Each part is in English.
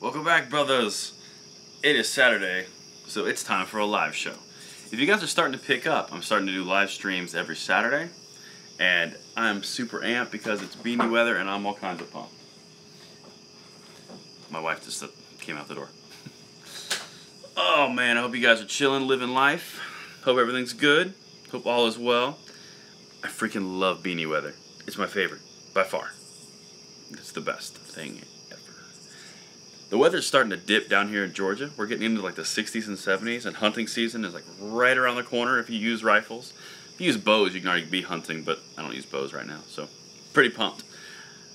Welcome back, brothers. It is Saturday, so it's time for a live show. If you guys are starting to pick up, I'm starting to do live streams every Saturday, and I'm super amped because it's beanie weather and I'm all kinds of pumped. My wife just came out the door. Oh man, I hope you guys are chilling, living life. Hope everything's good. Hope all is well. I freaking love beanie weather. It's my favorite, by far. It's the best thing ever. The weather's starting to dip down here in Georgia. We're getting into like the 60s and 70s, and hunting season is like right around the corner if you use rifles. If you use bows, you can already be hunting, but I don't use bows right now, so pretty pumped.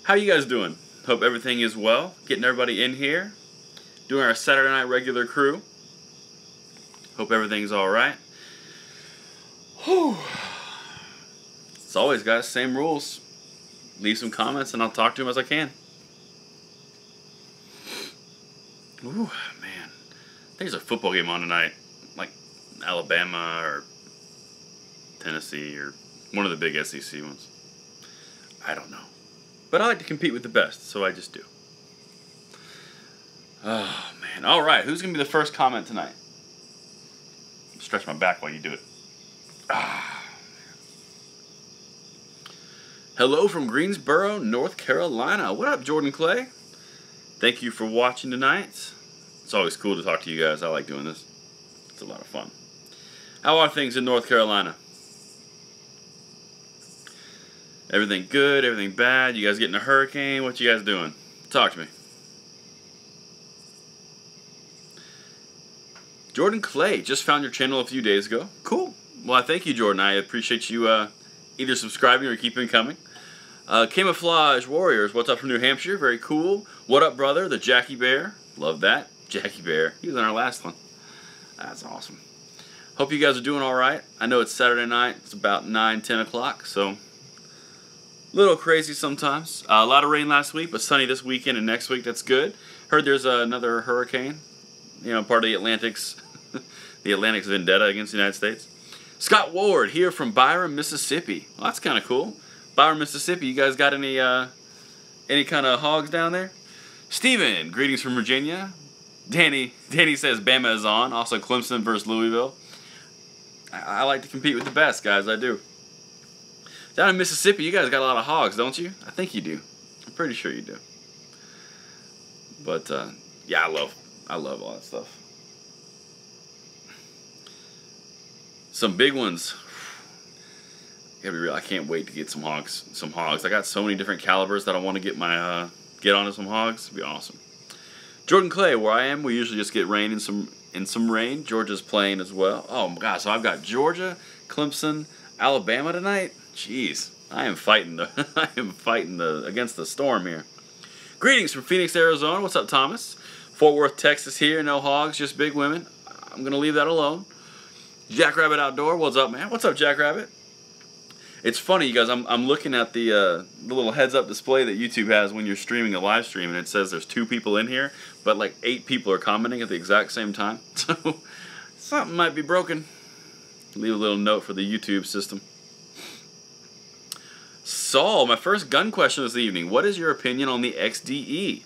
How you guys doing? Hope everything is well. Getting everybody in here. Doing our Saturday night regular crew. Hope everything's alright. Whew. As always, guys, same rules. Leave some comments and I'll talk to them as I can. Ooh, man. There's a football game on tonight. Like Alabama or Tennessee or one of the big SEC ones. I don't know. But I like to compete with the best, so I just do. Oh, man. All right, who's going to be the first comment tonight? Stretch my back while you do it. Hello from Greensboro, North Carolina. What up, Jordan Clay? Thank you for watching tonight. It's always cool to talk to you guys. I like doing this. It's a lot of fun. How are things in North Carolina? Everything good? Everything bad? You guys getting a hurricane? What you guys doing? Talk to me. Jordan Clay, just found your channel a few days ago. Cool. Well, I thank you, Jordan. I appreciate you either subscribing or keeping coming. Camouflage Warriors, what's up from New Hampshire? Very cool. What up, brother? The Jackie Bear. Love that. Jackie Bear. He was on our last one. That's awesome. Hope you guys are doing all right. I know it's Saturday night. It's about 9, 10 o'clock, so a little crazy sometimes. A lot of rain last week, but sunny this weekend and next week. That's good. Heard there's another hurricane. You know, part of the Atlantic's vendetta against the United States. Scott Ward here from Byron, Mississippi. Well, that's kind of cool. Byron, Mississippi. You guys got any kind of hogs down there? Steven, greetings from Virginia. Danny says Bama is on. Also Clemson versus Louisville. I like to compete with the best, guys. I do. Down in Mississippi, you guys got a lot of hogs, don't you? I think you do. I'm pretty sure you do. But yeah, I love all that stuff. Some big ones. Gotta be real. I can't wait to get some hogs. I got so many different calibers that I want to get my get onto some hogs. It'd be awesome. Jordan Clay, where I am, we usually just get rain in some rain. Georgia's playing as well. Oh my gosh! So I've got Georgia, Clemson, Alabama tonight. Jeez, I am fighting against the storm here. Greetings from Phoenix, Arizona. What's up, Thomas? Fort Worth, Texas here. No hogs, just big women. I'm going to leave that alone. Jackrabbit Outdoor. What's up, man? What's up, Jackrabbit? It's funny, you guys. I'm looking at the little heads-up display that YouTube has when you're streaming a live stream, and it says there's 2 people in here, but like 8 people are commenting at the exact same time. So something might be broken. Leave a little note for the YouTube system. Saul, my first gun question this evening. What is your opinion on the XDE?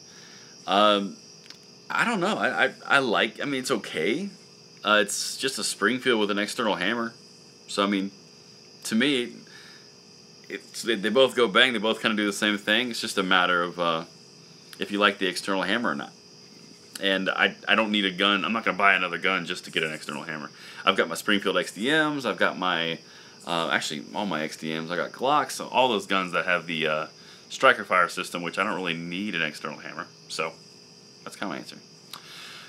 I don't know. I mean, it's okay. It's just a Springfield with an external hammer. So, I mean, to me, they both go bang. They both kind of do the same thing. It's just a matter of if you like the external hammer or not. And I don't need a gun. I'm not going to buy another gun just to get an external hammer. I've got my Springfield XDMs. I've got my, actually, all my XDMs. I got Glocks. So all those guns that have the striker fire system, which I don't really need an external hammer. So that's kind of my answer.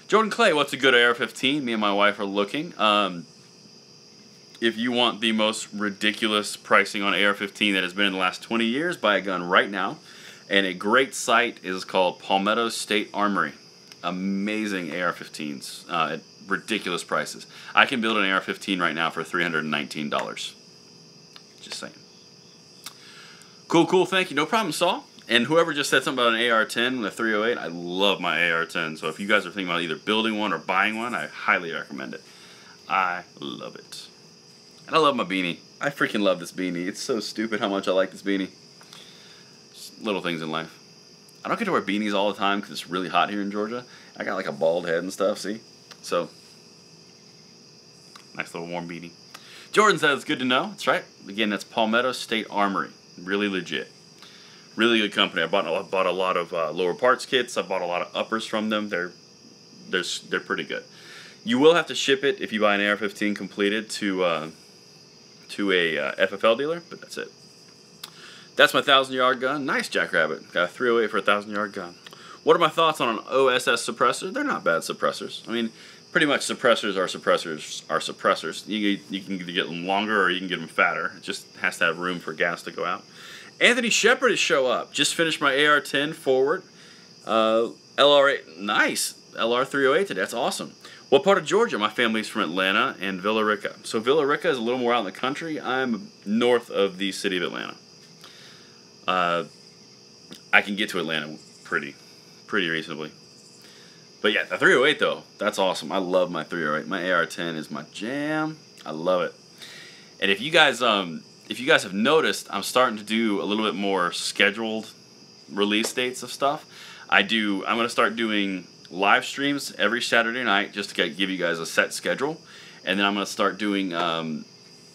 Jordan Clay, what's a good AR-15? Me and my wife are looking. If you want the most ridiculous pricing on AR-15 that has been in the last 20 years, buy a gun right now. And a great site is called Palmetto State Armory. Amazing AR-15s at ridiculous prices. I can build an AR-15 right now for $319. Just saying. Cool. Thank you. No problem, Saul. And whoever just said something about an AR-10 and a 308, I love my AR-10. So if you guys are thinking about either building one or buying one, I highly recommend it. I love it. And I love my beanie. I freaking love this beanie. It's so stupid how much I like this beanie. Just little things in life. I don't get to wear beanies all the time because it's really hot here in Georgia. I got like a bald head and stuff, see? So, nice little warm beanie. Jordan says, good to know. That's right. Again, that's Palmetto State Armory. Really legit. Really good company. I bought a lot of lower parts kits. I bought a lot of uppers from them. They're pretty good. You will have to ship it if you buy an AR-15 completed to a FFL dealer, but that's it. That's my 1,000-yard gun. Nice, Jackrabbit. Got a 308 for a 1,000-yard gun. What are my thoughts on an OSS suppressor? They're not bad suppressors. I mean, pretty much suppressors are suppressors. You can either get them longer or you can get them fatter. It just has to have room for gas to go out. Anthony Shepard has show up. Just finished my AR-10 forward. LR8, nice. LR308 today. That's awesome. What part of Georgia? My family's from Atlanta and Villa Rica. So Villa Rica is a little more out in the country. I'm north of the city of Atlanta. I can get to Atlanta pretty reasonably. But yeah, the 308 though, that's awesome. I love my 308. My AR-10 is my jam. I love it. And if you guys have noticed, I'm starting to do a little bit more scheduled release dates of stuff. I'm going to start doing live streams every Saturday night just to give you guys a set schedule. And then I'm going to start doing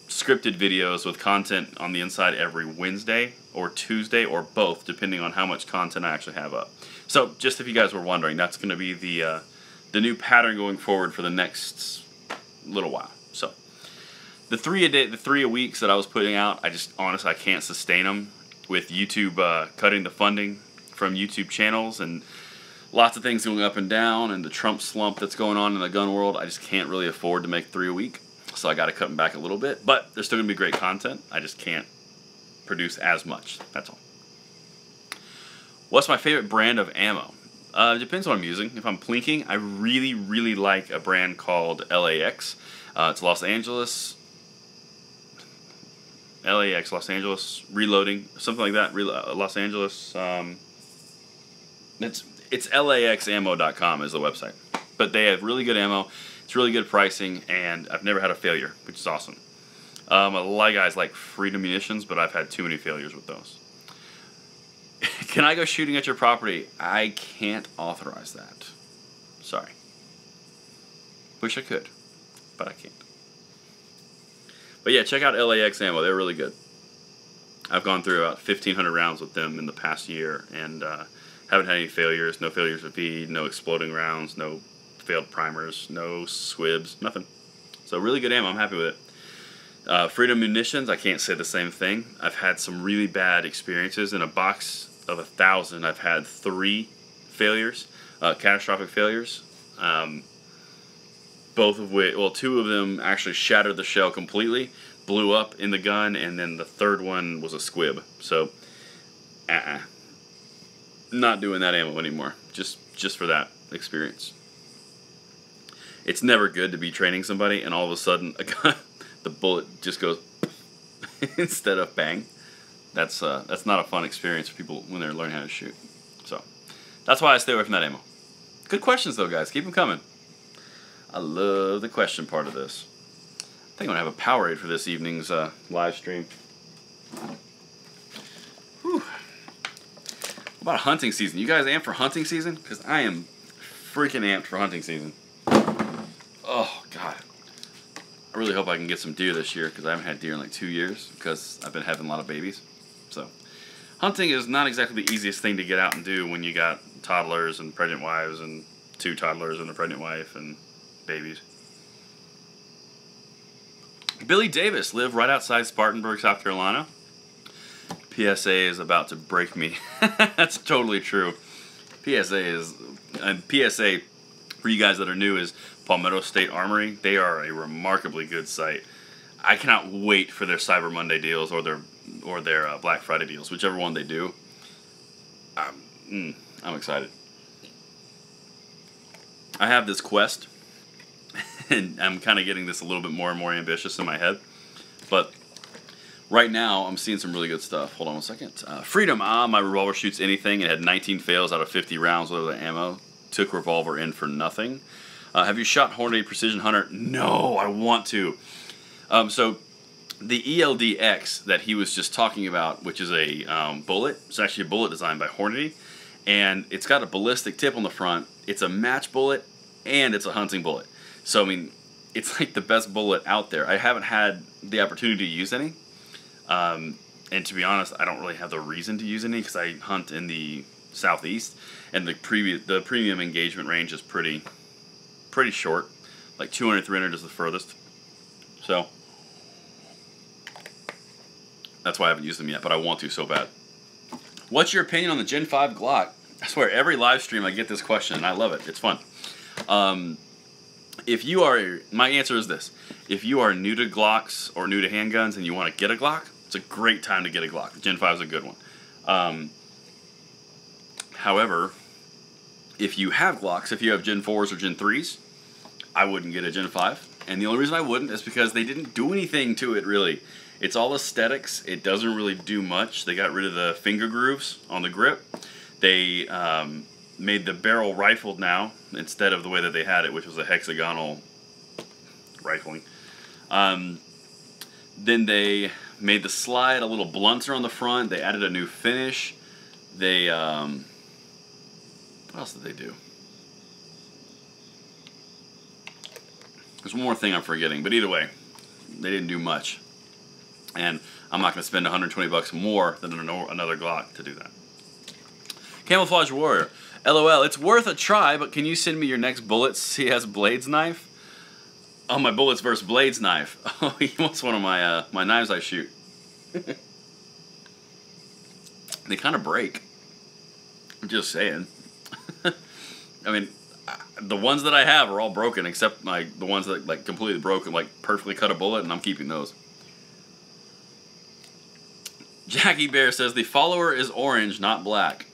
scripted videos with content on the inside every Wednesday or Tuesday or both, depending on how much content I actually have up. So just if you guys were wondering, that's going to be the new pattern going forward for the next little while. So the three a weeks that I was putting out, honestly I can't sustain them with YouTube cutting the funding from YouTube channels and lots of things going up and down and the Trump slump that's going on in the gun world. I just can't really afford to make 3 a week. So I got to cut them back a little bit, but there's still going to be great content. I just can't produce as much. That's all. What's my favorite brand of ammo? It depends on what I'm using. If I'm plinking, I really like a brand called LAX. It's Los Angeles Reloading, something like that. Los Angeles. It's laxammo.com is the website. But they have really good ammo. It's really good pricing, and I've never had a failure, which is awesome. A lot of guys like Freedom Munitions, but I've had too many failures with those. Can I go shooting at your property? I can't authorize that. Sorry. Wish I could, but I can't. But yeah, check out LAX Ammo. They're really good. I've gone through about 1,500 rounds with them in the past year, and haven't had any failures. No failures with feed, no exploding rounds, no failed primers, no squibs, nothing. So really good ammo. I'm happy with it. Freedom Munitions, I can't say the same thing. I've had some really bad experiences. In a box of 1,000, I've had 3 failures, catastrophic failures. Both of which, well, 2 of them actually shattered the shell completely, blew up in the gun, and then the third one was a squib. So, not doing that ammo anymore. Just for that experience. It's never good to be training somebody and all of a sudden the bullet just goes instead of bang. That's not a fun experience for people when they're learning how to shoot. So that's why I stay away from that ammo. Good questions though, guys. Keep them coming. I love the question part of this. I think I'm gonna have a Powerade for this evening's live stream. Whew. What about hunting season? You guys amped for hunting season? Because I am freaking amped for hunting season. Oh, God. I really hope I can get some deer this year because I haven't had deer in like 2 years because I've been having a lot of babies. So, hunting is not exactly the easiest thing to get out and do when you got toddlers and pregnant wives and 2 toddlers and a pregnant wife and babies. Billy Davis lived right outside Spartanburg, South Carolina. PSA is about to break me. That's totally true. PSA, for you guys that are new, is Palmetto State Armory. They are a remarkably good site. I cannot wait for their Cyber Monday deals or their Black Friday deals, whichever one they do. I'm excited. I have this quest, and I'm kind of getting this a little bit more and more ambitious in my head, but right now I'm seeing some really good stuff. Hold on a second. Freedom. My revolver shoots anything. It had 19 fails out of 50 rounds with the ammo. Took revolver in for nothing. Have you shot Hornady Precision Hunter? No, I want to. So the ELDX that he was just talking about, which is a bullet, it's actually a bullet designed by Hornady, and it's got a ballistic tip on the front. It's a match bullet, and it's a hunting bullet. So, I mean, it's like the best bullet out there. I haven't had the opportunity to use any. And to be honest, I don't really have the reason to use any because I hunt in the southeast, and the premium engagement range is pretty short. Like 200, 300 is the furthest. So that's why I haven't used them yet, but I want to so bad. What's your opinion on the Gen 5 Glock? I swear, every live stream I get this question, and I love it. It's fun. My answer is this. If you are new to Glocks or new to handguns and you want to get a Glock, it's a great time to get a Glock. The Gen 5 is a good one. However, if you have Glocks, if you have Gen 4s or Gen 3s, I wouldn't get a Gen 5. And the only reason I wouldn't is because they didn't do anything to it, really. It's all aesthetics. It doesn't really do much. They got rid of the finger grooves on the grip. They made the barrel rifled now instead of the way that they had it, which was a hexagonal rifling. Then they made the slide a little blunter on the front. They added a new finish. They, what else did they do? There's one more thing I'm forgetting, but either way, they didn't do much. And I'm not going to spend 120 bucks more than another Glock to do that. Camouflage Warrior. LOL, it's worth a try, but can you send me your next Bullets CS Blades knife? Oh, my Bullets vs. Blades knife. Oh, he wants one of my my knives I shoot. They kind of break. I'm just saying. I mean, the ones that I have are all broken, except the ones that like completely broken, like perfectly cut a bullet, and I'm keeping those. Jackie Bear says the follower is orange, not black.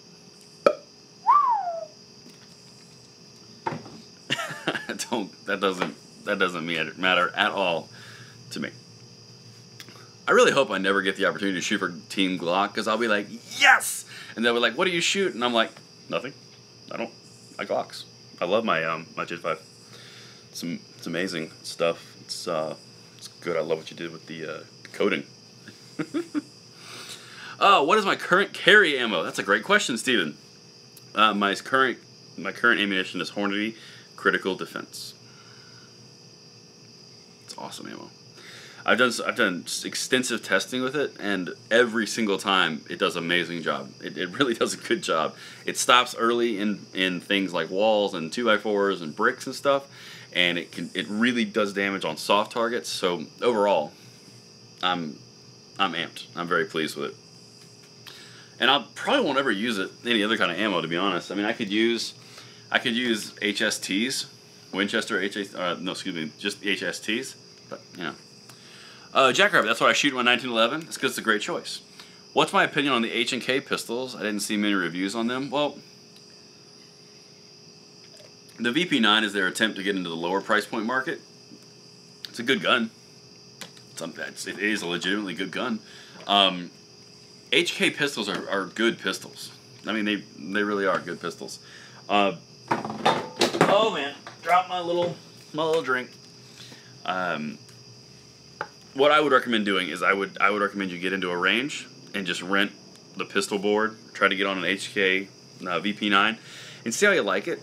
That doesn't matter at all to me. I really hope I never get the opportunity to shoot for Team Glock, because I'll be like, yes! And they'll be like, what do you shoot? And I'm like, nothing. I don't like Glocks. I love my my Gen 5. It's amazing stuff. It's good. I love what you did with the coding. Oh, what is my current carry ammo? That's a great question, Steven. My current ammunition is Hornady Critical Defense. It's awesome ammo. I've done extensive testing with it, and every single time it does an amazing job. It really does a good job. It stops early in things like walls and 2x4s and bricks and stuff, and it really does damage on soft targets. So overall, I'm amped. I'm very pleased with it. And I probably won't ever use it any other kind of ammo, to be honest. I mean, I could use HSTs, Winchester just HSTs, but you know. Jackrabbit, that's why I shoot my 1911. It's because it's a great choice. What's my opinion on the H&K pistols? I didn't see many reviews on them. Well, the VP9 is their attempt to get into the lower price point market. It's a good gun. It is a legitimately good gun. HK pistols are good pistols. I mean, they really are good pistols. Oh man, dropped my little drink. What I would recommend doing is I would recommend you get into a range and just rent the pistol board. Try to get on an HK VP9 and see how you like it.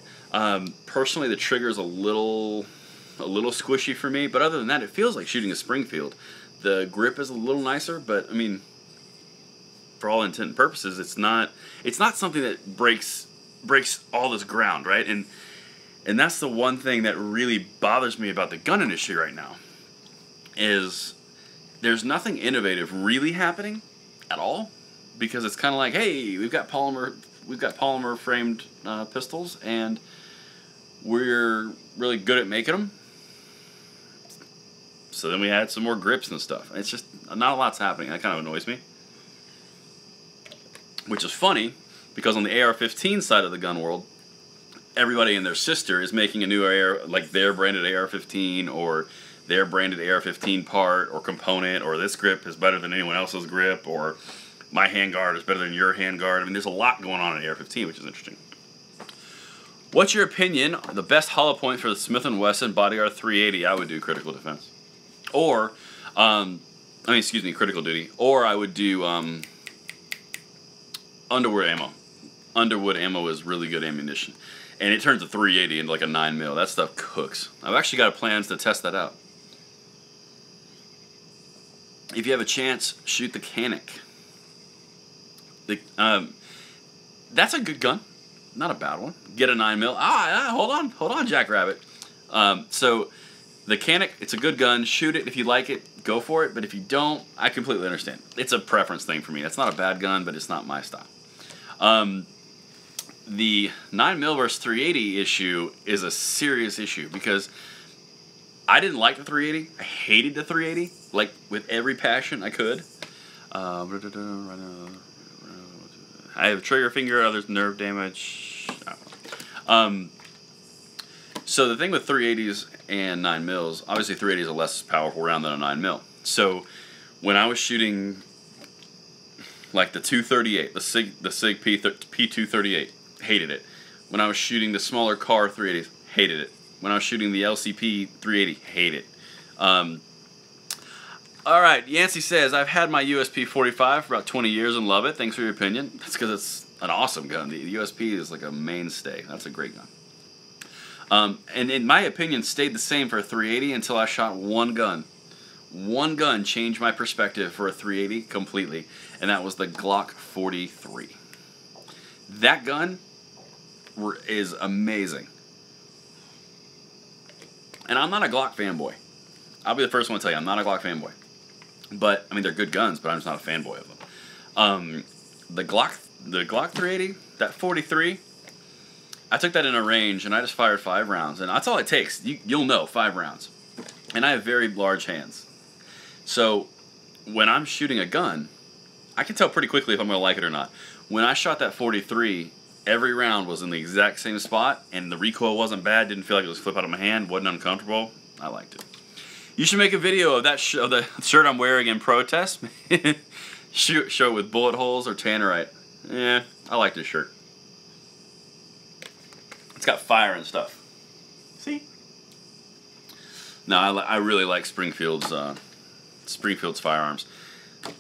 Personally, the trigger is a little squishy for me, but other than that, it feels like shooting a Springfield. The grip is a little nicer, but I mean, for all intent and purposes, it's not something that breaks all this ground, right? And that's the one thing that really bothers me about the gun industry right now, is there's nothing innovative really happening at all, because it's kind of like, hey, we've got polymer framed pistols, and we're really good at making them. So then we had some more grips and stuff. It's just not a lot's happening. That kind of annoys me. Which is funny, because on the AR-15 side of the gun world, everybody and their sister is making a new their branded AR-15, or their branded AR-15 part or component, or this grip is better than anyone else's grip, or my handguard is better than your handguard. I mean, there's a lot going on in AR-15, which is interesting. What's your opinion? The best hollow point for the Smith & Wesson Bodyguard 380, I would do Critical Defense. Or, Critical Duty. Or I would do underwear ammo. Underwood ammo is really good ammunition. And it turns a 380 into like a 9mm. That stuff cooks. I've actually got plans to test that out. If you have a chance, shoot the Canic. That's a good gun. Not a bad one. Get a 9mm. Hold on, Jackrabbit. So the Canic, it's a good gun. Shoot it if you like it. Go for it. But if you don't, I completely understand. It's a preference thing for me. It's not a bad gun, but it's not my style. The 9mm versus 380 issue is a serious issue because I didn't like the 380. I hated the 380, like with every passion I could. I have trigger finger, others nerve damage. So the thing with 380s and 9mm, obviously 380 is a less powerful round than a 9mm. So when I was shooting like the 238, the SIG P238, hated it. When I was shooting the smaller car 380s, hated it. When I was shooting the LCP 380, hate it. All right, Yancey says, I've had my USP 45 for about 20 years and love it. Thanks for your opinion. That's because it's an awesome gun. The USP is like a mainstay. That's a great gun. And in my opinion, stayed the same for a 380 until I shot one gun. One gun changed my perspective for a 380 completely, and that was the Glock 43. That gun is amazing. And I'm not a Glock fanboy. I'll be the first one to tell you, I'm not a Glock fanboy. But, I mean, they're good guns, but I'm just not a fanboy of them. The Glock 380, that 43, I took that in a range, and I just fired 5 rounds. And that's all it takes. You'll know, 5 rounds. And I have very large hands. So, when I'm shooting a gun, I can tell pretty quickly if I'm going to like it or not. When I shot that 43, every round was in the exact same spot, and the recoil wasn't bad, didn't feel like it was flip out of my hand, wasn't uncomfortable. I liked it. You should make a video of that of the shirt I'm wearing in protest. Show it with bullet holes or tannerite. Yeah, I like this shirt. It's got fire and stuff. See? No, I really like Springfield's firearms.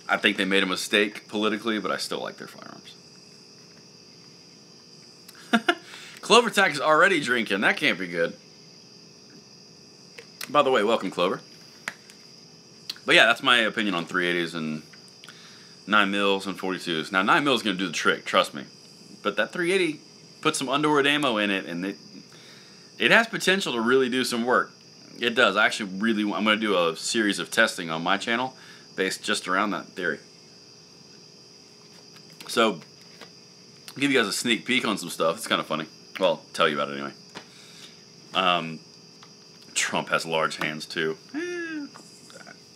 I think they made a mistake politically, but I still like their firearms. Clover Tack is already drinking. That can't be good. By the way, welcome, Clover. But yeah, that's my opinion on 380s and 9mm and 42s. Now, 9mm is going to do the trick, trust me. But that 380, put some Underwood ammo in it, and it has potential to really do some work. It does. I'm going to do a series of testing on my channel based just around that theory. So, I'll give you guys a sneak peek on some stuff. It's kind of funny. Well, I'll tell you about it anyway. Trump has large hands, too.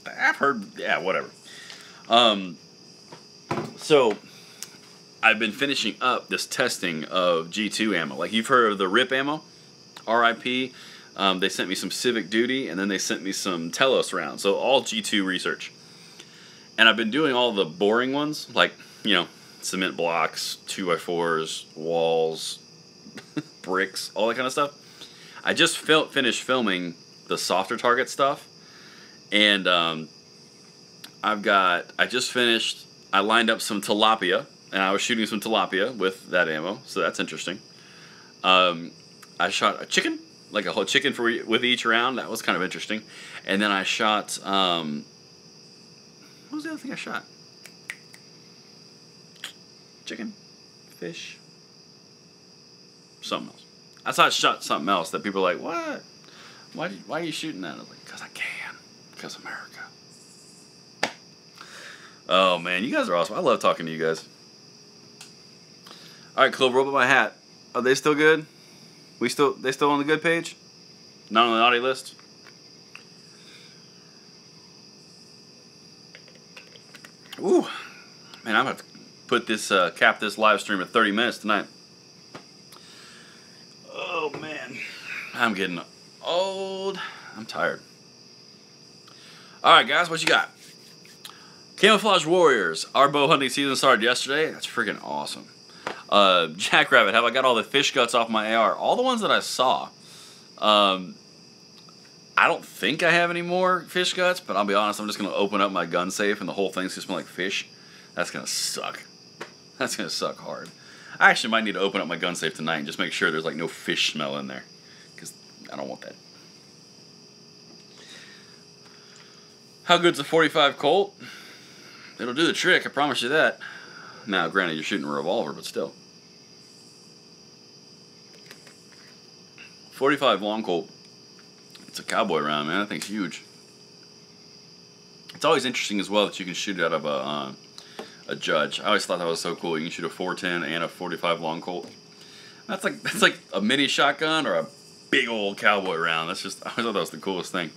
I've heard, yeah, whatever. So, I've been finishing up this testing of G2 ammo. Like, you've heard of the RIP ammo? RIP. They sent me some Civic Duty, and then they sent me some Telos rounds. So, all G2 research. And I've been doing all the boring ones, like, you know, cement blocks, 2x4s, walls, bricks, all that kind of stuff. I just finished filming the softer target stuff. And I lined up some tilapia, and I was shooting some tilapia with that ammo, so that's interesting. I shot a chicken, like a whole chicken with each round. That was kind of interesting. And then I shot, what was the other thing I shot? Chicken, fish, something else. I thought I shot something else that people were like, what? Why are you shooting that? I was like, because I can. Because America. Oh, man, you guys are awesome. I love talking to you guys. All right, Clover, what about my hat? Are they still good? They still on the good page? Not on the naughty list? Ooh. Man, I'm going to put this, cap this live stream at 30 minutes tonight. Oh, man. I'm getting old. I'm tired. All right, guys, what you got? Camouflage Warriors. Our bow hunting season started yesterday. That's freaking awesome. Jackrabbit. Have I got all the fish guts off my AR? All the ones that I saw. I don't think I have any more fish guts, but I'll be honest, I'm just going to open up my gun safe and the whole thing's going to smell like fish. That's going to suck. That's going to suck hard. I actually might need to open up my gun safe tonight and just make sure there's like no fish smell in there, because I don't want that. How good's a .45 Colt? It'll do the trick, I promise you that. Now, granted, you're shooting a revolver, but still. .45 long Colt. It's a cowboy round, man. That thing's huge. It's always interesting as well that you can shoot it out of a judge. I always thought that was so cool. You can shoot a .410 and a .45 long Colt. That's like a mini shotgun or a big old cowboy round. That's just, I always thought that was the coolest thing.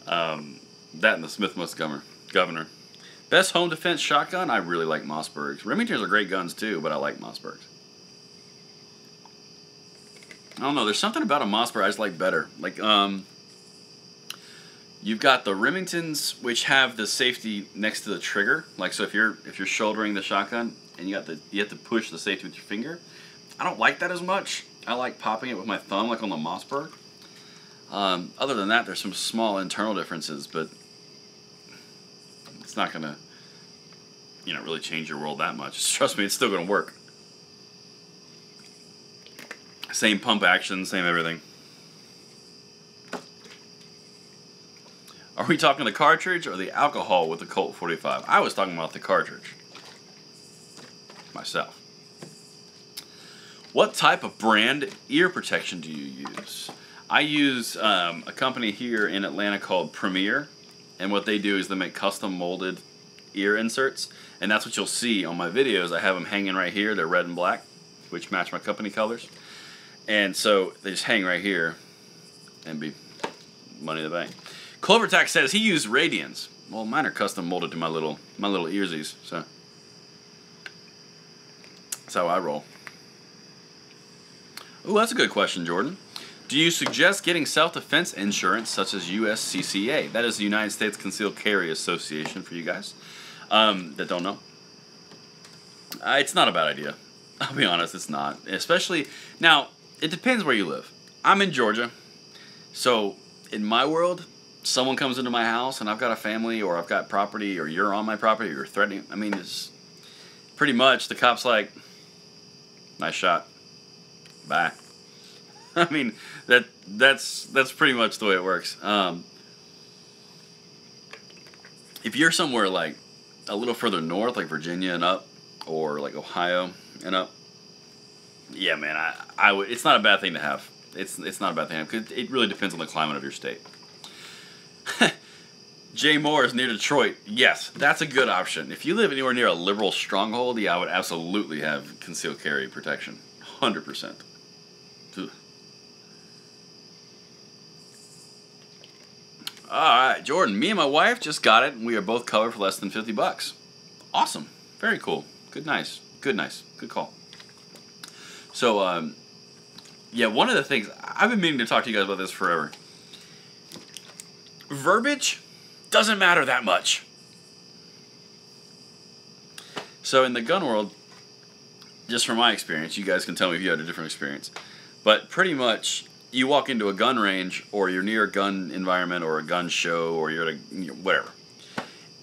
That and the Smith Governor. Best home defense shotgun? I really like Mossbergs. Remingtons are great guns too, but I like Mossbergs. I don't know. There's something about a Mossberg I just like better. Like, you've got the Remingtons, which have the safety next to the trigger. Like, so if you're shouldering the shotgun and you have to push the safety with your finger. I don't like that as much. I like popping it with my thumb, like on the Mossberg. Other than that, there's some small internal differences, but it's not gonna, really change your world that much. Just trust me, it's still gonna work. Same pump action, same everything. Are we talking the cartridge or the alcohol with the Colt 45? I was talking about the cartridge. Myself. What type of brand ear protection do you use? I use a company here in Atlanta called Premier. And what they do is they make custom molded ear inserts. And that's what you'll see on my videos. I have them hanging right here. They're red and black, which match my company colors. And so they just hang right here and be money in the bank. Clovertac says he used Radians. Well, mine are custom molded to my little earsies, so that's how I roll. Ooh, that's a good question, Jordan. Do you suggest getting self-defense insurance such as USCCA? That is the United States Concealed Carry Association for you guys that don't know. It's not a bad idea. I'll be honest, it's not. Especially, now, it depends where you live. I'm in Georgia, so in my world, someone comes into my house and I've got a family or I've got property or you're on my property or you're threatening. I mean, it's pretty much the cop's like, nice shot, bye. I mean, that's pretty much the way it works. If you're somewhere like a little further north, like Virginia and up, or like Ohio and up, yeah, man, I would. It's not a bad thing to have. It's not a bad thing to have, because it really depends on the climate of your state. Jay Moore is near Detroit. Yes, that's a good option. If you live anywhere near a liberal stronghold, yeah, I would absolutely have concealed carry protection. 100%. Alright, Jordan, me and my wife just got it, and we are both covered for less than $50. Awesome. Very cool. Good call. So, yeah, one of the things, I've been meaning to talk to you guys about this forever. Verbiage doesn't matter that much. So in the gun world, just from my experience, you guys can tell me if you had a different experience, but pretty much you walk into a gun range or you're near a gun environment or a gun show or you're at a whatever,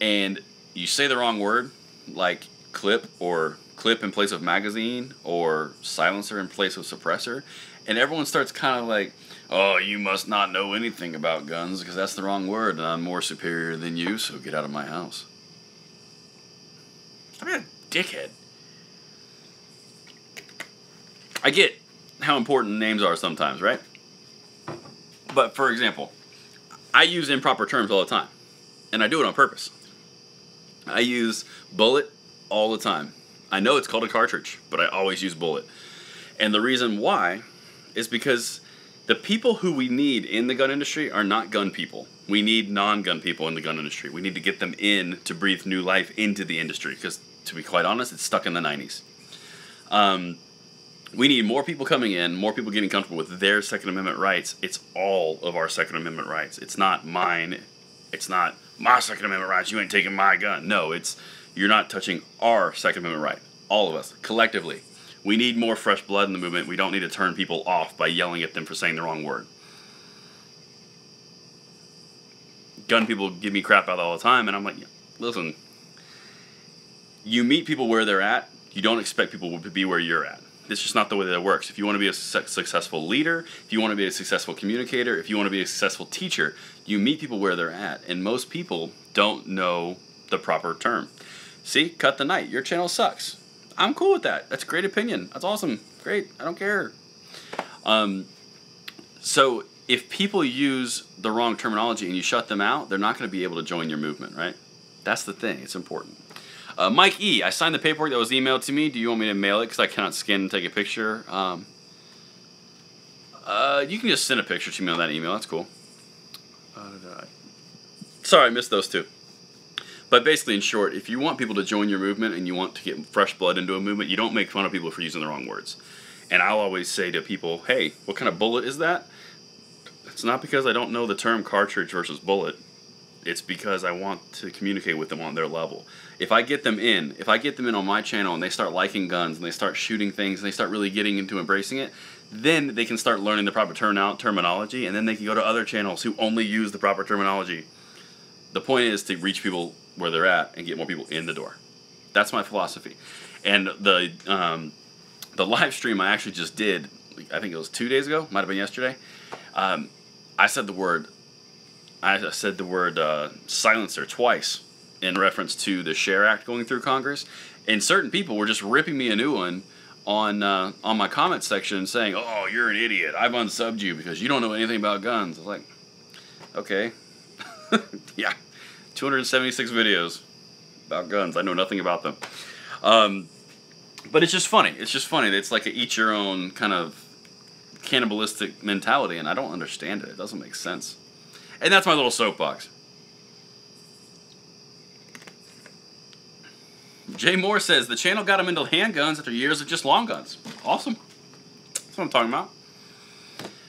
and you say the wrong word, like clip or clip in place of magazine or silencer in place of suppressor, and everyone starts kind of like, oh, you must not know anything about guns because that's the wrong word and I'm more superior than you, so get out of my house. Stop being a dickhead. I get how important names are sometimes, right? But for example, I use improper terms all the time, and I do it on purpose. I use bullet all the time. I know it's called a cartridge, but I always use bullet. And the reason why is because the people who we need in the gun industry are not gun people. We need non-gun people in the gun industry. We need to get them in to breathe new life into the industry, because to be quite honest, it's stuck in the 90s. We need more people coming in, more people getting comfortable with their Second Amendment rights. It's all of our Second Amendment rights. It's not mine. It's not my Second Amendment rights. You ain't taking my gun. No, it's you're not touching our Second Amendment right. All of us, collectively. We need more fresh blood in the movement. We don't need to turn people off by yelling at them for saying the wrong word. Gun people give me crap out all the time, and I'm like, listen, you meet people where they're at, you don't expect people to be where you're at. It's just not the way that it works. If you want to be a successful leader, if you want to be a successful communicator, if you want to be a successful teacher, you meet people where they're at. And most people don't know the proper term. See, cut the night. Your channel sucks. I'm cool with that. That's a great opinion. That's awesome. Great. I don't care. So if people use the wrong terminology and you shut them out, they're not going to be able to join your movement, right? That's the thing. It's important. Mike E., I signed the paperwork that was emailed to me. Do you want me to mail it? Because I cannot scan and take a picture. You can just send a picture to me on that email. That's cool. Sorry, I missed those two. But basically, in short, if you want people to join your movement and you want to get fresh blood into a movement, you don't make fun of people for using the wrong words. And I'll always say to people, hey, what kind of bullet is that? It's not because I don't know the term cartridge versus bullet. It's because I want to communicate with them on their level. If I get them in on my channel and they start liking guns and they start shooting things and they start really getting into embracing it, then they can start learning the proper terminology, and then they can go to other channels who only use the proper terminology. The point is to reach people where they're at and get more people in the door. That's my philosophy. And the live stream I actually just did, I think it was 2 days ago, might have been yesterday. I said the word silencer twice in reference to the SHARE Act going through Congress, and certain people were just ripping me a new one on my comment section saying, "Oh, you're an idiot. I've unsubbed you because you don't know anything about guns." I was like, okay, yeah, 276 videos about guns. I know nothing about them. But it's just funny. It's just funny. It's like a eat your own kind of cannibalistic mentality, and I don't understand it. It doesn't make sense. And that's my little soapbox. Jay Moore says, the channel got him into handguns after years of just long guns. Awesome. That's what I'm talking about.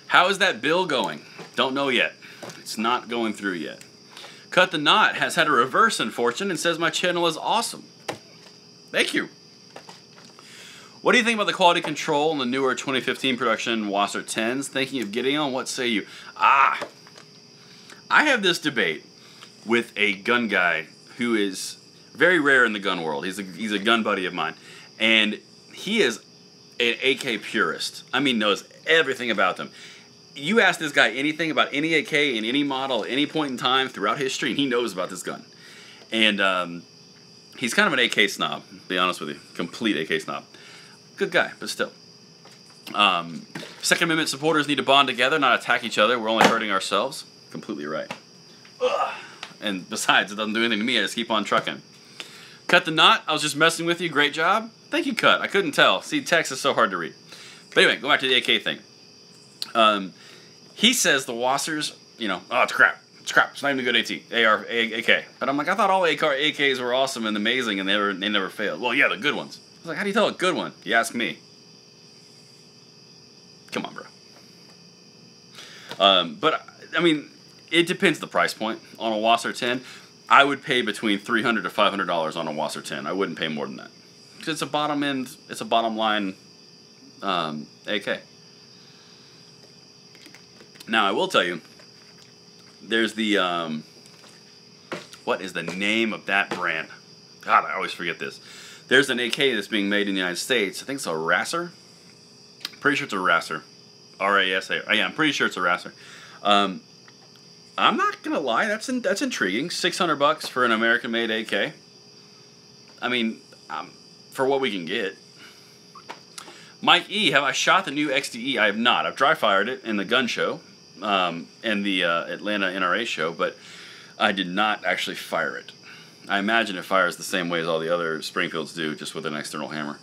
How is that bill going? Don't know yet. It's not going through yet. Cut the Knot has had a reverse in fortune and says my channel is awesome. Thank you. What do you think about the quality control on the newer 2015 production Wasser 10s? Thinking of getting on? What say you? I have this debate with a gun guy who is very rare in the gun world. He's a gun buddy of mine. And he is an AK purist. I mean, knows everything about them. You ask this guy anything about any AK in any model, at any point in time throughout history, and he knows about this gun. And he's kind of an AK snob, to be honest with you. Complete AK snob. Good guy, but still. Second Amendment supporters need to bond together, not attack each other. We're only hurting ourselves. Completely right. Ugh. And besides, it doesn't do anything to me. I just keep on trucking. Cut the Knot. I was just messing with you. Great job. Thank you, Cut. I couldn't tell. See, text is so hard to read. But anyway, go back to the AK thing. He says the Wassers, oh, it's crap. It's crap. It's not even a good AK. But I'm like, I thought all AKs were awesome and amazing, and they never failed. Well, yeah, the good ones. I was like, how do you tell a good one? You ask me. Come on, bro. But, I mean, it depends the price point. On a Wasser 10, I would pay between $300 to $500 on a Wasser 10. I wouldn't pay more than that. Because it's a bottom end, it's a bottom line AK. Now, I will tell you, there's the, what is the name of that brand? God, I always forget this. There's an AK that's being made in the United States. I think it's a Rasser. Pretty sure it's a Rasser. R-A-S-A. Yeah, I'm pretty sure it's a Rasser. I'm not gonna lie, that's intriguing. $600 for an American-made AK. I mean, for what we can get. Mike E, have I shot the new XDE? I have not. I've dry fired it in the gun show, and the Atlanta NRA show, but I did not actually fire it. I imagine it fires the same way as all the other Springfields do, just with an external hammer.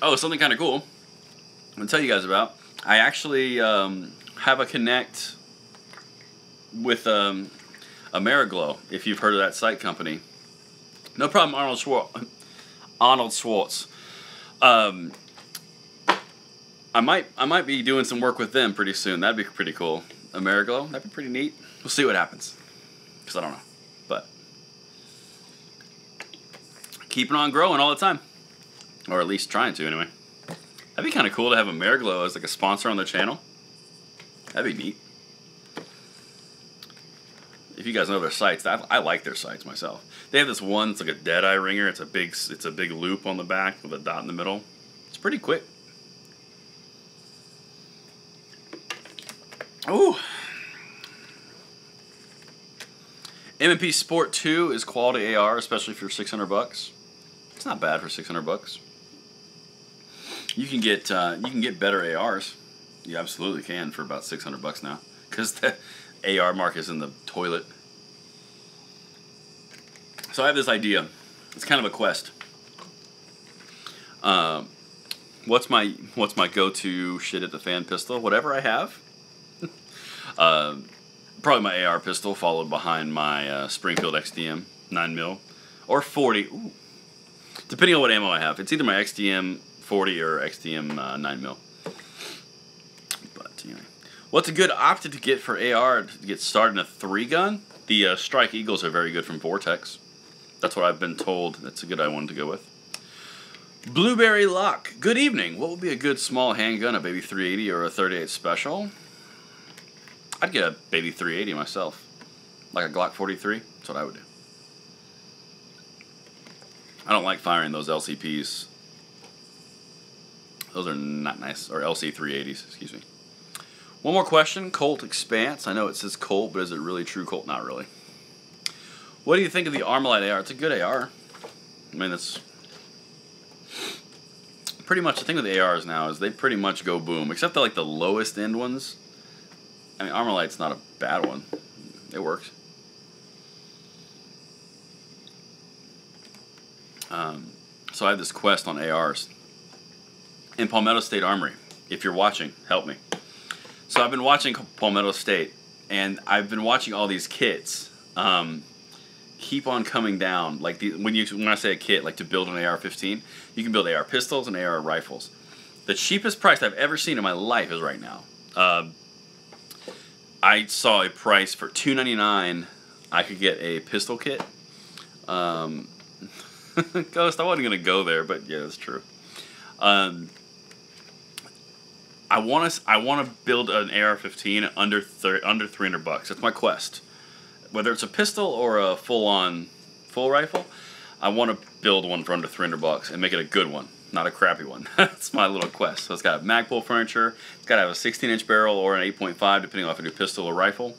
Oh, something kind of cool I'm going to tell you guys about. I actually have a connect with Ameriglow, if you've heard of that site company. No problem, Arnold Schwartz. I might be doing some work with them pretty soon. That'd be pretty cool. Ameriglow, that'd be pretty neat. We'll see what happens. Because I don't know. But keeping on growing all the time. Or at least trying to, anyway. That'd be kind of cool to have Ameriglow as like a sponsor on their channel. That'd be neat. If you guys know their sights. I like their sights myself. They have this one. It's like a Deadeye ringer. It's a big loop on the back with a dot in the middle. It's pretty quick. Ooh. M&P Sport 2 is quality AR, especially for $600. It's not bad for $600. You can get better ARs. You absolutely can for about $600 now, because the AR market is in the toilet. So I have this idea. It's kind of a quest. What's my go-to shit at the fan pistol? Whatever I have. Probably my AR pistol, followed behind my Springfield XDM 9mm or 40. Ooh. Depending on what ammo I have. It's either my XDM 40 or XDM 9mm. But anyway, what's a good optic to get for AR to get started in a 3-gun? The Strike Eagles are very good from Vortex. That's what I've been told. That's a good one to go with. Blueberry Luck. Good evening. What would be a good small handgun? A baby 380 or a 38 Special? I'd get a baby 380 myself. Like a Glock 43. That's what I would do. I don't like firing those LCPs. Those are not nice. Or LC 380s, excuse me. One more question. Colt Expanse. I know it says Colt, but is it really true Colt? Not really. What do you think of the Armalite AR? It's a good AR. I mean, that's pretty much the thing with the ARs now is they pretty much go boom. Except the, like, the lowest end ones. I mean, Armalite's not a bad one. It works. So I have this quest on ARs. In Palmetto State Armory. If you're watching, help me. So I've been watching Palmetto State, and I've been watching all these kits keep on coming down. Like when I say a kit, like to build an AR-15, you can build AR pistols and AR rifles. The cheapest price I've ever seen in my life is right now. I saw a price for $2.99. I could get a pistol kit. Ghost, I wasn't gonna go there, but yeah, that's true. I want to build an AR-15 under $300. That's my quest. Whether it's a pistol or a full rifle, I want to build one for under $300 and make it a good one, not a crappy one. That's my little quest. So it's got Magpul furniture. It's got to have a 16-inch barrel or an 8.5, depending on if I do pistol or rifle.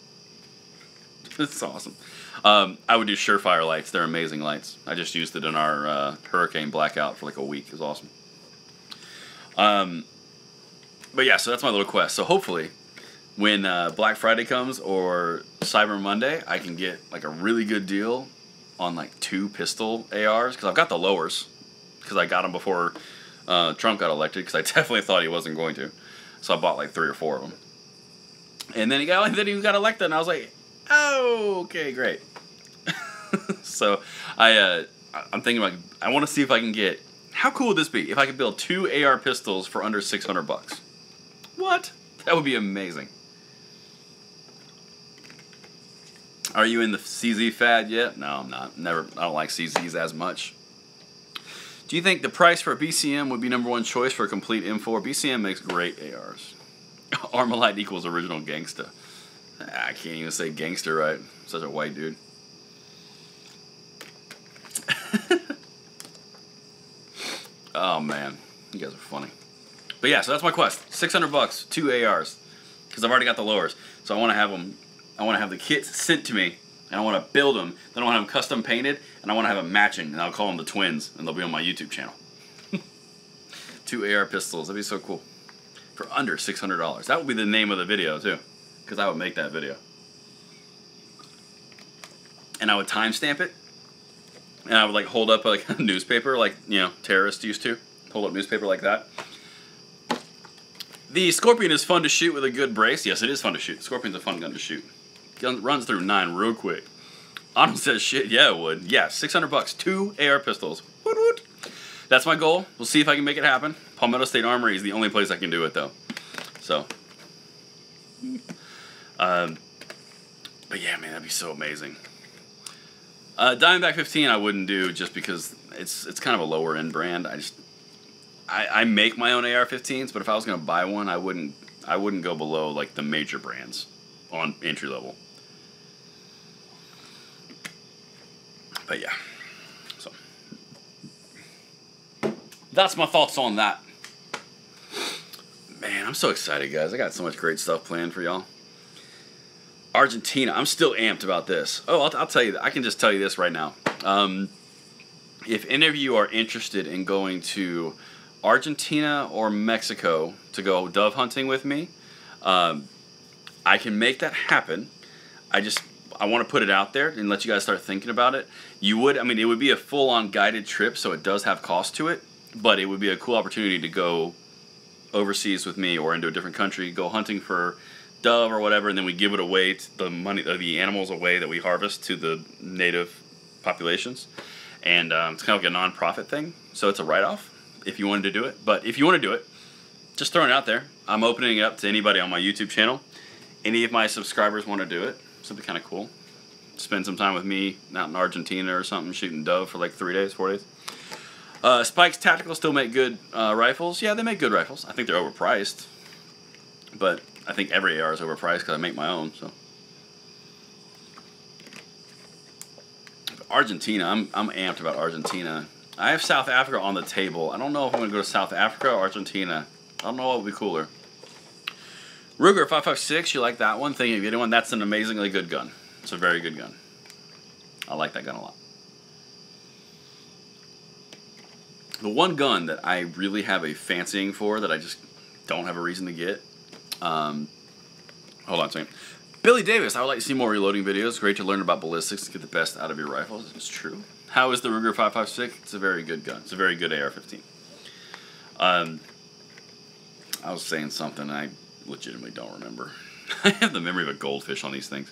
It's awesome. I would do Surefire lights. They're amazing lights. I just used it in our hurricane blackout for like a week. It was awesome. But yeah, so that's my little quest. So hopefully, when Black Friday comes or Cyber Monday, I can get like a really good deal on like 2 pistol ARs, because I've got the lowers, because I got them before Trump got elected, because I definitely thought he wasn't going to. So I bought like 3 or 4 of them. And then he got elected, and I was like, oh, okay, great. So I'm thinking about, I want to see if I can get, how cool would this be if I could build 2 AR pistols for under $600? What? That would be amazing. Are you in the CZ fad yet? No, I'm not. Never. I don't like CZs as much. Do you think the price for a BCM would be #1 choice for a complete M4? BCM makes great ARs. Armalite equals original gangsta. I can't even say gangster right. Such a white dude. Oh man, you guys are funny. But yeah, so that's my quest. $600, 2 ARs, because I've already got the lowers. So I want to have them. I want to have the kits sent to me, and I want to build them. Then I want to have them custom painted, and I want to have them matching, and I'll call them the twins, and they'll be on my YouTube channel. 2 AR pistols. That'd be so cool. For under $600. That would be the name of the video too, because I would make that video. And I would timestamp it, and I would like hold up like a newspaper, like, you know, terrorists used to hold up newspaper like that. The Scorpion is fun to shoot with a good brace. Yes, it is fun to shoot. Scorpion's a fun gun to shoot. Gun runs through 9 real quick. Arnold says shit. Yeah, it would. Yeah, $600, 2 AR pistols. Woot woot. That's my goal. We'll see if I can make it happen. Palmetto State Armory is the only place I can do it though. So, but yeah, man, that'd be so amazing. Diamondback 15 I wouldn't do, just because it's kind of a lower end brand. I make my own AR-15s, but if I was gonna buy one, I wouldn't go below like the major brands on entry level. But yeah, so that's my thoughts on that. Man, I'm so excited, guys. I got so much great stuff planned for y'all. Argentina, I'm still amped about this. Oh, I'll tell you, I can just tell you this right now. If any of you are interested in going to Argentina or Mexico to go dove hunting with me, I can make that happen. I want to put it out there and let you guys start thinking about it. It would be a full-on guided trip, so it does have cost to it, but it would be a cool opportunity to go overseas with me or into a different country, go hunting for dove or whatever, and then we give it away, the animals away that we harvest to the native populations. And it's kind of like a non-profit thing, so it's a write-off if you wanted to do it. But if you want to do it, just throwing it out there. I'm opening it up to anybody on my YouTube channel. Any of my subscribers want to do it. Something kind of cool. Spend some time with me out in Argentina or something, shooting dove for like 3 days, 4 days. Spikes Tactical still make good rifles. Yeah, they make good rifles. I think they're overpriced, but I think every AR is overpriced because I make my own. So Argentina, I'm amped about Argentina. I have South Africa on the table. I don't know if I'm going to go to South Africa or Argentina. I don't know what would be cooler. Ruger 556, you like that one? Thinking of getting one? That's an amazingly good gun. It's a very good gun. I like that gun a lot. The one gun that I really have a fancying for that I just don't have a reason to get. Hold on a second. Billy Davis, I would like to see more reloading videos. Great to learn about ballistics to get the best out of your rifles. It's true. How is the Ruger 556? It's a very good gun. It's a very good AR-15. I was saying something and I legitimately don't remember. I have the memory of a goldfish on these things.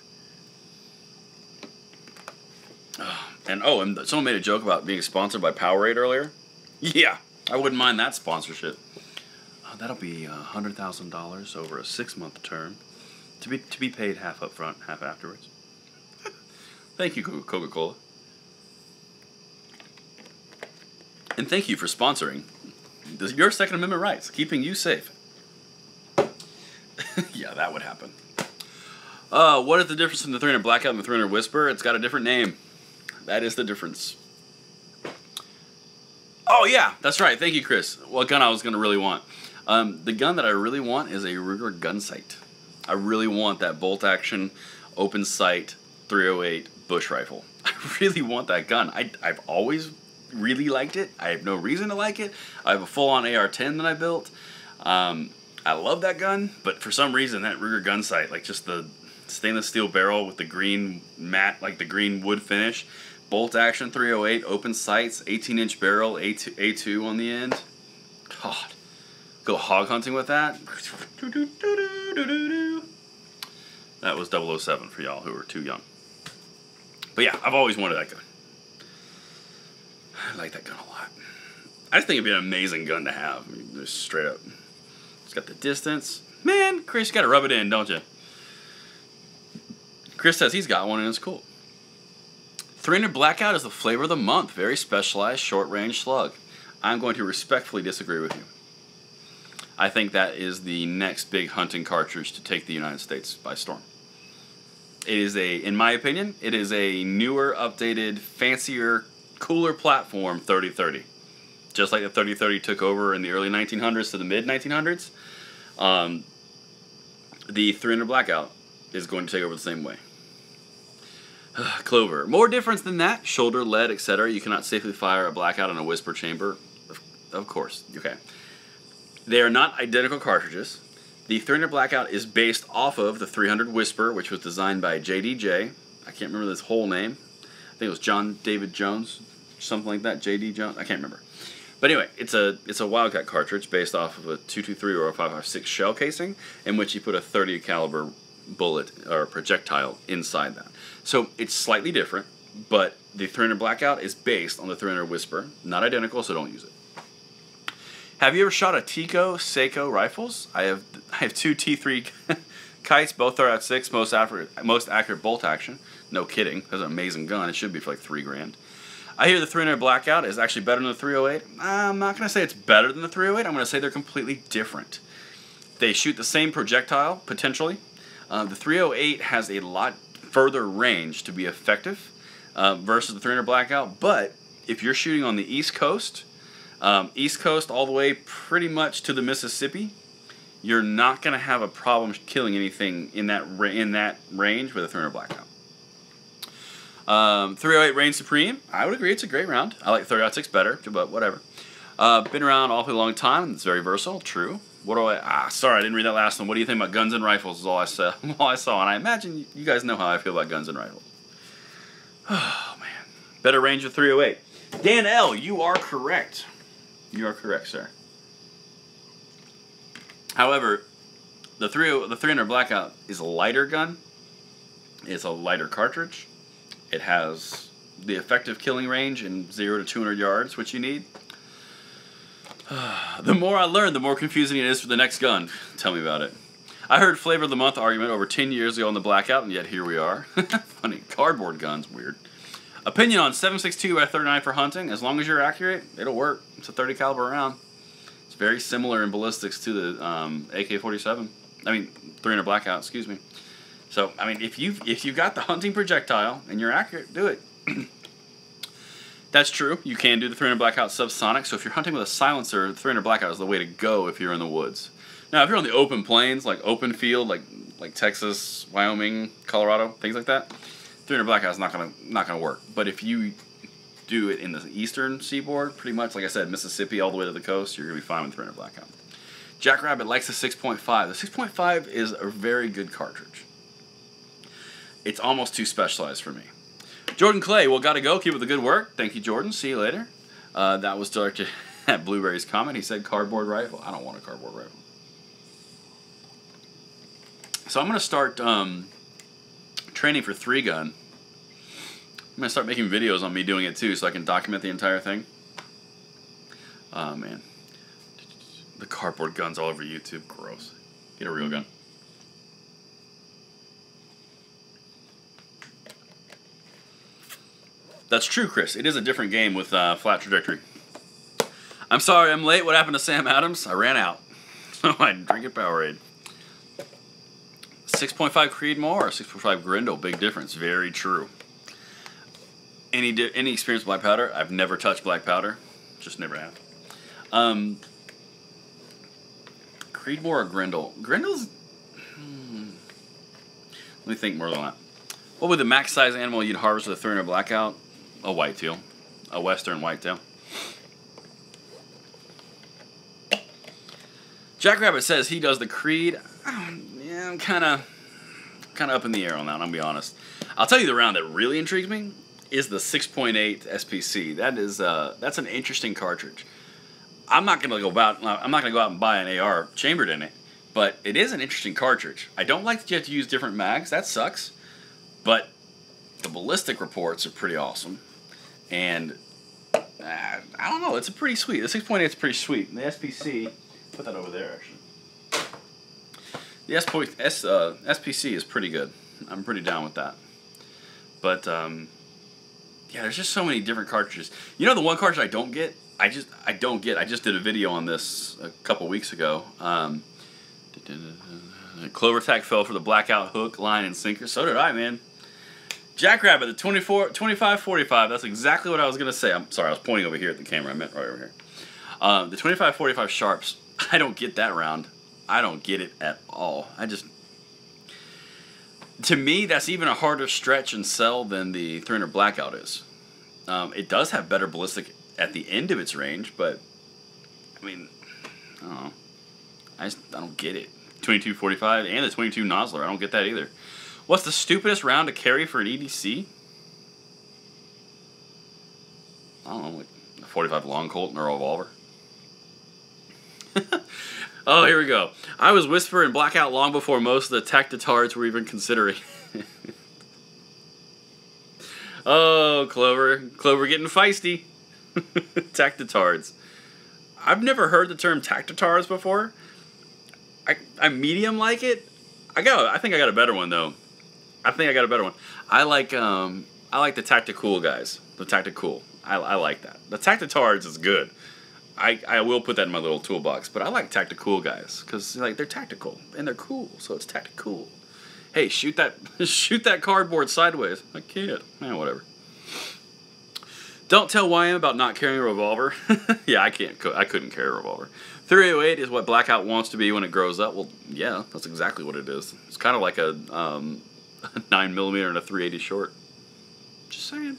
And someone made a joke about being sponsored by Powerade earlier. Yeah, I wouldn't mind that sponsorship. That'll be $100,000 over a 6-month term, to be paid half up front, half afterwards. Thank you, Coca-Cola, and thank you for sponsoring your Second Amendment rights, keeping you safe. Yeah, that would happen. What is the difference in the 300 Blackout and the 300 Whisper? It's got a different name. That is the difference. Oh, yeah, that's right. Thank you, Chris. What gun I was going to really want. The gun that I really want is a Ruger gun sight. I really want that bolt action, open sight, 308 bush rifle. I really want that gun. I've always really liked it. I have no reason to like it. I have a full-on AR-10 that I built. I love that gun, but for some reason that Ruger gun sight, like just the stainless steel barrel with the green matte, like the green wood finish, bolt action 308, open sights, 18-inch barrel, A2 on the end. God, go hog hunting with that. That was 007 for y'all who were too young. But yeah, I've always wanted that gun. I like that gun a lot. I just think it'd be an amazing gun to have. I mean, just straight up. It's got the distance. Man, Chris, you gotta rub it in, don't you? Chris says he's got one and it's cool. 300 Blackout is the flavor of the month. Very specialized, short-range slug. I'm going to respectfully disagree with you. I think that is the next big hunting cartridge to take the United States by storm. It is in my opinion, it is a newer, updated, fancier, cooler platform 30-30. Just like the 30-30 took over in the early 1900s to the mid-1900s, the 300 Blackout is going to take over the same way. Clover. More difference than that. Shoulder, lead, etc. You cannot safely fire a Blackout in a whisper chamber. Of course. Okay. They are not identical cartridges. The 300 Blackout is based off of the 300 Whisper, which was designed by JDJ. I can't remember his whole name. I think it was John David Jones, something like that. JD Jones. I can't remember. But anyway, it's a Wildcat cartridge based off of a 223 or a 5.56 shell casing, in which you put a 30 caliber bullet or projectile inside that. So it's slightly different, but the 300 Blackout is based on the 300 Whisper. Not identical, so don't use it. Have you ever shot a Tico Seiko rifles? I have two T3 kites, both are at 6, most accurate bolt action. No kidding, that's an amazing gun. It should be for like $3,000. I hear the 300 Blackout is actually better than the 308. I'm not going to say it's better than the 308. I'm going to say they're completely different. They shoot the same projectile, potentially. The 308 has a lot further range to be effective. versus the 300 Blackout. But if you're shooting on the East Coast all the way pretty much to the Mississippi, you're not going to have a problem killing anything in that range with a 300 Blackout. 308 reigns supreme. I would agree, it's a great round. I like 30-06 better, but whatever. Been around an awfully long time, and it's very versatile. True. What do I? Sorry, I didn't read that last one. What do you think about guns and rifles? Is all I saw. All I saw, and I imagine you guys know how I feel about guns and rifles. Oh man, better range of 308. Dan L, you are correct. You are correct, sir. However, the 300 Blackout is a lighter gun. It's a lighter cartridge. It has the effective killing range in 0 to 200 yards, which you need. The more I learn, the more confusing it is for the next gun. Tell me about it. I heard Flavor of the Month argument over 10 years ago on the Blackout, and yet here we are. Funny. Cardboard guns, weird. Opinion on 7.62 by 39 for hunting. As long as you're accurate, it'll work. It's a 30 caliber round. It's very similar in ballistics to the AK-47. I mean, 300 Blackout, excuse me. So, I mean, if you've got the hunting projectile and you're accurate, do it. That's true. You can do the 300 Blackout subsonic. So if you're hunting with a silencer, the 300 Blackout is the way to go if you're in the woods. Now, if you're on the open plains, like open field, like Texas, Wyoming, Colorado, things like that, 300 Blackout is not gonna work. But if you do it in the eastern seaboard, pretty much, like I said, Mississippi all the way to the coast, you're gonna be fine with 300 Blackout. Jackrabbit likes the 6.5. The 6.5 is a very good cartridge. It's almost too specialized for me. Jordan Clay, well, gotta go. Keep up the good work. Thank you, Jordan. See you later. That was directed at Blueberry's comment. He said cardboard rifle. I don't want a cardboard rifle. So I'm going to start training for 3-gun. I'm going to start making videos on me doing it too so I can document the entire thing. Oh, man. The cardboard guns all over YouTube. Gross. Get a real gun. That's true, Chris. It is a different game with flat trajectory. I'm sorry I'm late. What happened to Sam Adams? I ran out. So I drink a Powerade. 6.5 Creedmoor or 6.5 Grindel? Big difference. Very true. Any experience with black powder? I've never touched black powder. Just never have. Creedmoor or Grindel? Grindel's... Let me think more than that. What would the max size animal you'd harvest with a 300 Blackout? A whitetail. A western whitetail. Jackrabbit says he does the Creed. Yeah, I'm kind of up in the air on that, I'll be honest. I'll tell you the round that really intrigues me is the 6.8 SPC. That's an interesting cartridge. I'm not gonna go out and buy an AR chambered in it, but it is an interesting cartridge. I don't like that you have to use different mags. That sucks. But the ballistic reports are pretty awesome. And I don't know, it's a pretty sweet. The 6.8 is pretty sweet. And the SPC, put that over there actually. The SPC is pretty good. I'm pretty down with that. But yeah, there's just so many different cartridges. You know the one cartridge I don't get? I just did a video on this a couple weeks ago. Clover Tack fell for the Blackout hook, line, and sinker. So did I, man. Jackrabbit, the 2545. That's exactly what I was going to say. I'm sorry, I was pointing over here at the camera. I meant right over here. The 2545 Sharps, I don't get that round. I don't get it at all. To me, that's even a harder stretch and sell than the 300 Blackout is. It does have better ballistic at the end of its range, but, I mean, I don't know. I don't get it. 2245 and the 22 Nosler, I don't get that either. What's the stupidest round to carry for an EDC? I don't know, like a 45 Long Colt or a revolver. Oh, here we go. I was Whisper and Blackout long before most of the Tactitards were even considering. Oh, Clover. Clover getting feisty. Tactitards. I've never heard the term Tactitards before. I medium like it. I think I got a better one though. I like the Tacticool guys. The Tacticool. I like that. The Tactitards is good. I will put that in my little toolbox, but I like Tacticool guys because they're tactical and they're cool, so it's Tacticool. Hey, shoot that cardboard sideways. I can't. Man, whatever. Don't tell YM about not carrying a revolver. Yeah, I couldn't carry a revolver. 308 is what Blackout wants to be when it grows up. Well, yeah, that's exactly what it is. It's kind of like a 9mm and a 380 short. Just saying.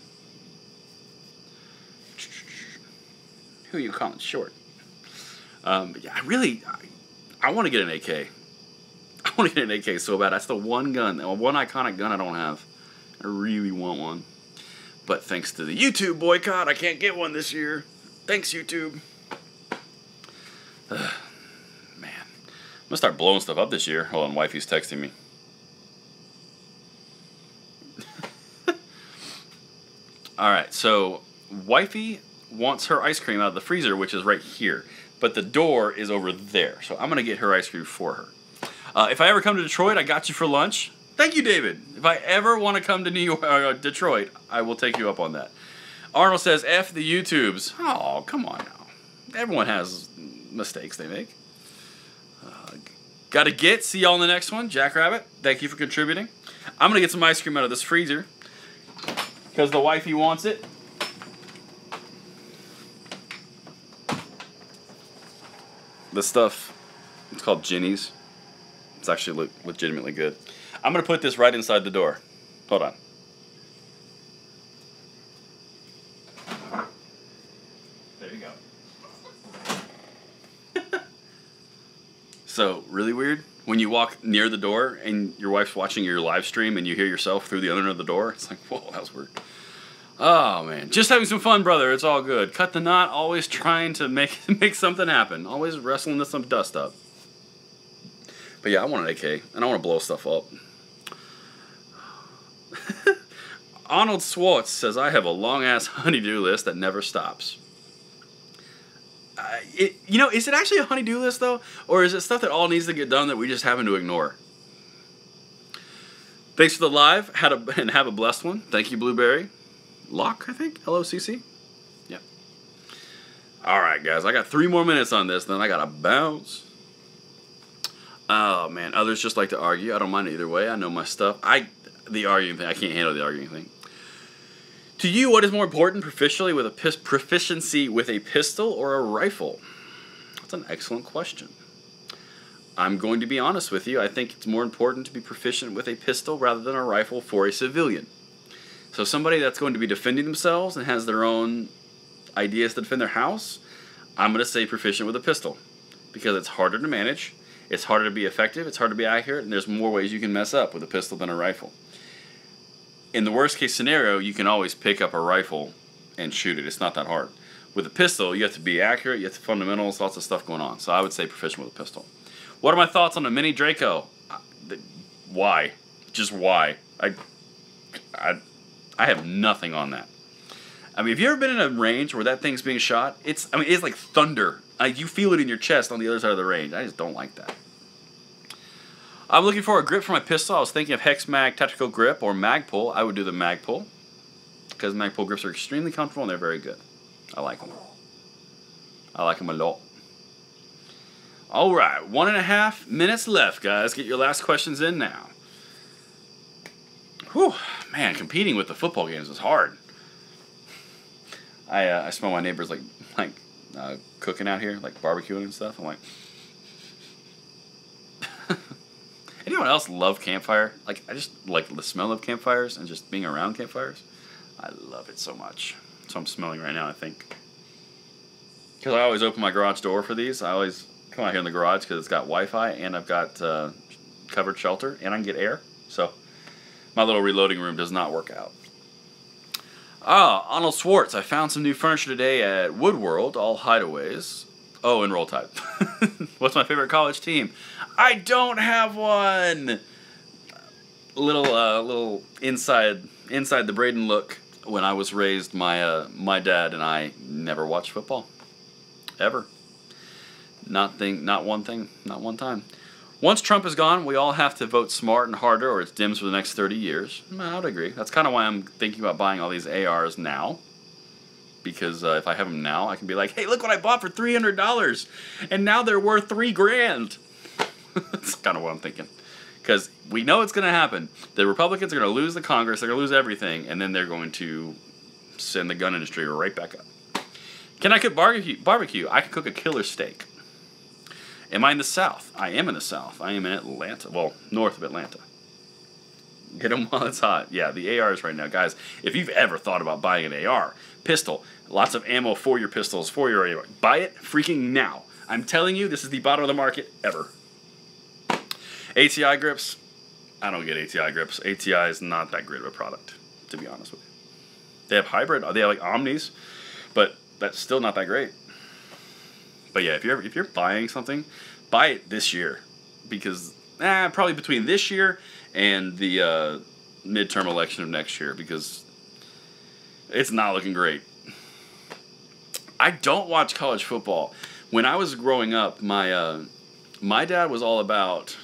Who are you calling short? But yeah, I want to get an AK. I want to get an AK so bad. That's the one iconic gun I don't have. I really want one. But thanks to the YouTube boycott, I can't get one this year. Thanks, YouTube. Man, I'm gonna start blowing stuff up this year. Hold on, wifey's texting me. Alright, so wifey wants her ice cream out of the freezer, which is right here. But the door is over there. So I'm gonna get her ice cream for her. If I ever come to Detroit, I got you for lunch. Thank you, David. If I ever want to come to Detroit, I will take you up on that. Arnold says, F the YouTubes. Oh, come on now. Everyone has mistakes they make. Gotta get. See y'all in the next one. Jackrabbit, thank you for contributing. I'm going to get some ice cream out of this freezer because the wifey wants it. This stuff, it's called Ginny's. It's actually legitimately good. I'm going to put this right inside the door. Hold on. There you go. So, really weird. When you walk near the door and your wife's watching your live stream and you hear yourself through the other end of the door, it's like, whoa, that was weird. Oh, man. Just having some fun, brother. It's all good. Cut the knot. Always trying to make something happen. Always wrestling some dust up. But yeah, I want an AK, and I want to blow stuff up. Arnold Swartz says, I have a long-ass honey-do list that never stops. Is it actually a honey-do list, though? Or is it stuff that all needs to get done that we just happen to ignore? Thanks for the live, and have a blessed one. Thank you, Blueberry. Lock, I think? L-O-C-C? Yep. Alright, guys, I got 3 more minutes on this, then I gotta bounce. Oh, man, others just like to argue. I don't mind either way. I know my stuff. The arguing thing, I can't handle the arguing thing. To you, what is more important, proficiency with a pistol or a rifle? That's an excellent question. I'm going to be honest with you. I think it's more important to be proficient with a pistol rather than a rifle for a civilian. So somebody that's going to be defending themselves and has their own ideas to defend their house, I'm going to say proficient with a pistol. Because it's harder to manage, it's harder to be effective, it's harder to be accurate, and there's more ways you can mess up with a pistol than a rifle. In the worst case scenario, you can always pick up a rifle and shoot it. It's not that hard. With a pistol, you have to be accurate, you have to fundamentals, lots of stuff going on. So I would say proficient with a pistol. What are my thoughts on a mini Draco? Why? Just why? I have nothing on that. I mean, have you ever been in a range where that thing's being shot? It's like thunder. You feel it in your chest on the other side of the range. I just don't like that. I'm looking for a grip for my pistol. I was thinking of Hex Mag Tactical Grip or Mag Pull. I would do the Mag Pull because Mag Pull grips are extremely comfortable and they're very good. I like them. I like them a lot. All right, 1.5 minutes left, guys. Get your last questions in now. Whew, man, competing with the football games is hard. I smell my neighbors like cooking out here, like barbecuing and stuff. I'm like, anyone else love campfire? Like, I just like the smell of campfires and just being around campfires. I love it so much. That's what I'm smelling right now, I think. Because I always open my garage door for these. I always come out here in the garage because it's got Wi-Fi and I've got covered shelter and I can get air. So my little reloading room does not work out. Arnold Swartz. I found some new furniture today at Woodworld, all hideaways. Oh, and Roll Tide. What's my favorite college team? I don't have one. Little inside the Braden look. When I was raised, my dad and I never watched football, ever. Not one time. Once Trump is gone, we all have to vote smart and harder, or it's dims for the next 30 years. I would agree. That's kind of why I'm thinking about buying all these ARs now. Because if I have them now, I can be like, hey, look what I bought for $300, and now they're worth $3,000. That's kind of what I'm thinking. Because we know it's going to happen. The Republicans are going to lose the Congress, they're going to lose everything, and then they're going to send the gun industry right back up. Can I cook barbecue? I can cook a killer steak. Am I in the South? I am in the South. I am in Atlanta. Well, north of Atlanta. Get them while it's hot. Yeah, the ARs right now. Guys, if you've ever thought about buying an AR, pistol, lots of ammo for your pistols, for your AR, buy it freaking now. I'm telling you, this is the bottom of the market ever. ATI grips. I don't get ATI grips. ATI is not that great of a product, to be honest with you. They have hybrid. They have like Omnis, but that's still not that great. But yeah, if you're buying something, buy it this year, because probably between this year and the midterm election of next year, because it's not looking great. I don't watch college football. When I was growing up, my dad was all about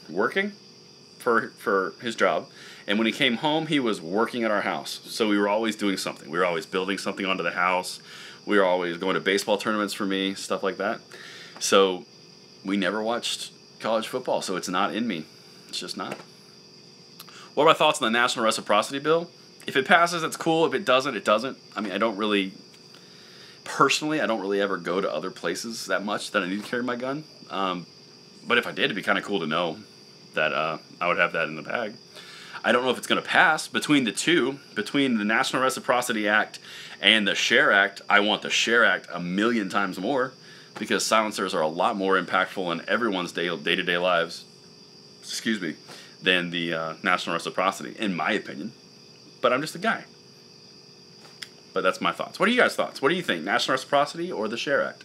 working for his job, and when he came home, he was working at our house. So we were always doing something. We were always building something onto the house. We were always going to baseball tournaments for me, stuff like that. So we never watched college football, so it's not in me. It's just not. What are my thoughts on the national reciprocity bill? If it passes, it's cool. If it doesn't, it doesn't. I mean, personally, I don't really ever go to other places that much that I need to carry my gun. But if I did, it'd be kind of cool to know that I would have that in the bag. I don't know if it's going to pass. Between the two, between the National Reciprocity Act and the SHARE Act, I want the SHARE Act a million times more, because silencers are a lot more impactful in everyone's day-to-day lives, than the National Reciprocity, in my opinion. But I'm just a guy. But that's my thoughts. What are you guys' thoughts? What do you think, National Reciprocity or the SHARE Act?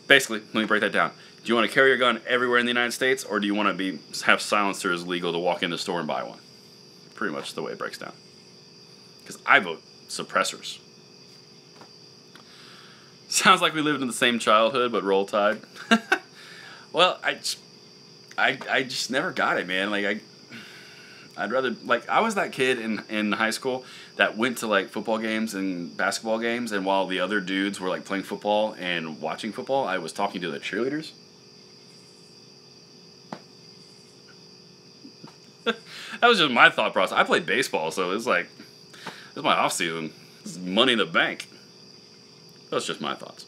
Basically, let me break that down. Do you want to carry your gun everywhere in the United States, or do you want to have silencers legal to walk in the store and buy one? Pretty much the way it breaks down. Because I vote suppressors. Sounds like we lived in the same childhood, but roll tide. Well, I just never got it, man. Like I'd rather, like, I was that kid in high school that went to like football games and basketball games, and while the other dudes were like playing football and watching football, I was talking to the cheerleaders. That was just my thought process. I played baseball, so it was like, this is my off season. This is money in the bank. That's just my thoughts.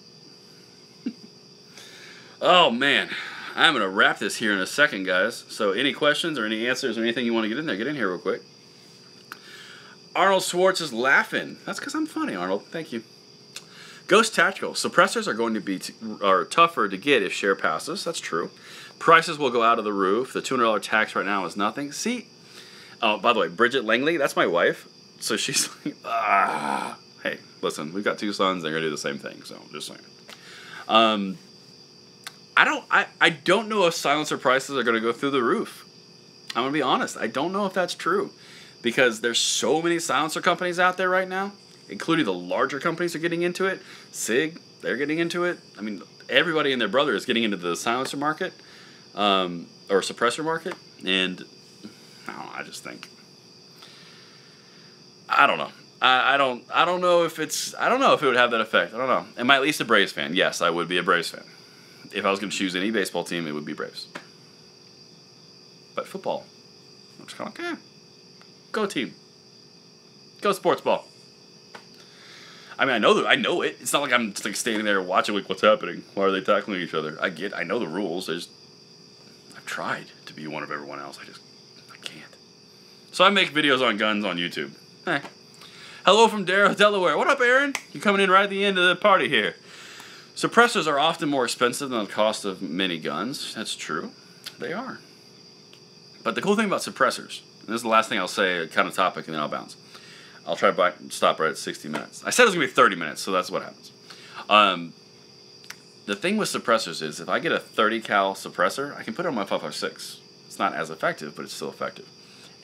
Oh man, I'm gonna wrap this here in a second, guys. So any questions or any answers or anything you want to get in there, get in here real quick. Arnold Schwartz is laughing. That's because I'm funny, Arnold. Thank you. Ghost Tactical. Suppressors are going to be tougher to get if SHARE passes. That's true. Prices will go out of the roof. The $200 tax right now is nothing. See? Oh, by the way, Bridget Langley, that's my wife. So she's like, Hey, listen, we've got two sons. They're going to do the same thing. So just saying. I don't know if silencer prices are going to go through the roof. I'm going to be honest. I don't know if that's true, because there's so many silencer companies out there right now, including the larger companies are getting into it. SIG, they're getting into it. I mean, everybody and their brother is getting into the silencer market, or suppressor market, and I don't know, I just think, I don't know. I don't know if it would have that effect. I don't know. Am I at least a Braves fan? Yes, I would be a Braves fan. If I was going to choose any baseball team, it would be Braves. But football, I'm just kind of like, go team. Go sports ball. I mean, I know it. It's not like I'm just like standing there watching like what's happening. Why are they tackling each other? I know the rules. I've tried to be one of everyone else. I can't. So I make videos on guns on YouTube. Hey. Hello from Delaware. What up, Aaron? You coming in right at the end of the party here. Suppressors are often more expensive than the cost of many guns. That's true. They are. But the cool thing about suppressors, and this is the last thing I'll say, kind of topic, and then I'll bounce. I'll try to stop right at 60 minutes. I said it was going to be 30 minutes, so that's what happens. The thing with suppressors is, if I get a 30 cal suppressor, I can put it on my 5.56. It's not as effective, but it's still effective.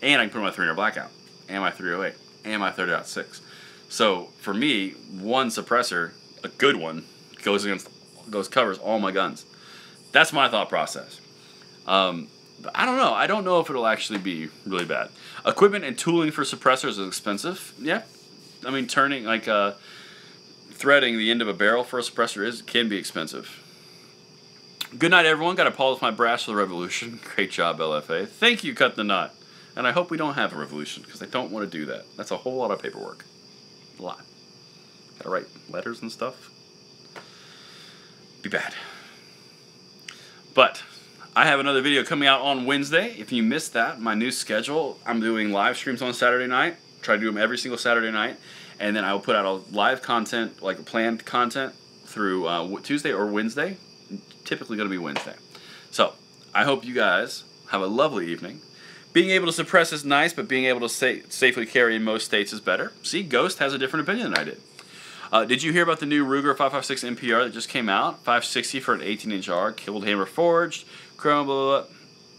And I can put it on my 300 Blackout, and my 308, and my 30.6. So for me, one suppressor, a good one, covers all my guns. That's my thought process. But I don't know. I don't know if it'll actually be really bad. Equipment and tooling for suppressors is expensive. Yeah. I mean, threading the end of a barrel for a suppressor can be expensive. Good night, everyone. Got to pause my brass for the revolution. Great job, LFA. Thank you, Cut the Knot. And I hope we don't have a revolution, because I don't want to do that. That's a whole lot of paperwork. A lot. Gotta write letters and stuff. Be bad. But I have another video coming out on Wednesday. If you missed that, my new schedule, I'm doing live streams on Saturday night. Try to do them every single Saturday night. And then I will put out a live content, like planned content, through Tuesday or Wednesday. Typically going to be Wednesday. So, I hope you guys have a lovely evening. Being able to suppress is nice, but being able to safely carry in most states is better. See, Ghost has a different opinion than I did. Did you hear about the new Ruger 5.56 NPR that just came out? 560 for an 18-inch R, killed hammer forged, chrome, blah, blah, blah.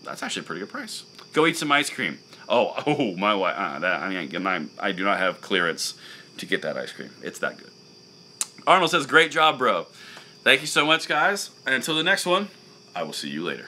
That's actually a pretty good price. Go eat some ice cream. Oh, my wife. I do not have clearance to get that ice cream. It's that good. Arnold says, great job, bro. Thank you so much, guys. And until the next one, I will see you later.